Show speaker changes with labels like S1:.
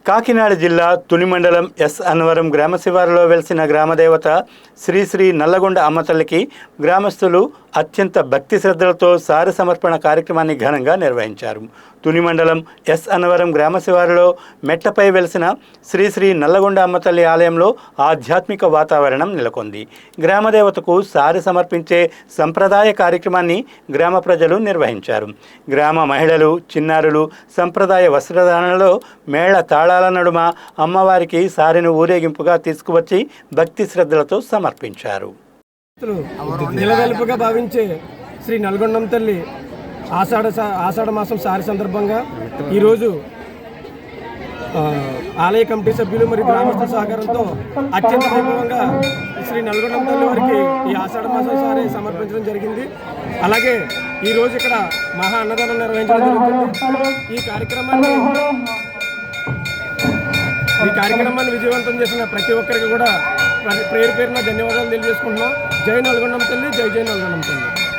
S1: కాకినాడ జిల్లా తుని మండలం ఎస్ అన్నవరం గ్రామ శివారులో వెలిసిన గ్రామదేవత శ్రీ శ్రీ నల్లగొండ అమ్మతల్లికి గ్రామస్తులు అత్యంత భక్తి శ్రద్ధలతో సారి సమర్పణ కార్యక్రమాన్ని ఘనంగా నిర్వహించారు. తుని మండలం ఎస్ అన్నవరం గ్రామ శివారులో మెట్టపై వెలిసిన శ్రీ శ్రీ నల్లగొండ అమ్మతల్లి ఆలయంలో ఆధ్యాత్మిక వాతావరణం నెలకొంది. గ్రామదేవతకు సారి సమర్పించే సంప్రదాయ కార్యక్రమాన్ని గ్రామ ప్రజలు నిర్వహించారు. గ్రామ మహిళలు, చిన్నారులు సంప్రదాయ వస్త్రధారణలో మేళ తాళాల నడుమ అమ్మవారికి సారిని ఊరేగింపుగా తీసుకువచ్చి భక్తి శ్రద్ధలతో సమర్పించారు.
S2: నిలవెల్పుగా భావించే శ్రీ నల్గొండం తల్లి ఆషాఢ మాసం సారి సందర్భంగా ఈరోజు ఆలయ కమిటీ సభ్యులు మరియు గ్రామస్తుల సహకారంతో అత్యంత వైభవంగా శ్రీ నల్గొండం తల్లి వారికి ఈ ఆషాఢ మాసం సారి సమర్పించడం జరిగింది. అలాగే ఈరోజు ఇక్కడ మహా అన్నదానం నిర్వహించడం జరుగుతుంది. ఈ కార్యక్రమాన్ని విజయవంతం చేసిన ప్రతి ఒక్కరికి కూడా పేరు పేరున ధన్యవాదాలు తెలియజేసుకుంటున్నాం. జై నల్గొండం తల్లి, జై జై నల్గొండం తల్లి.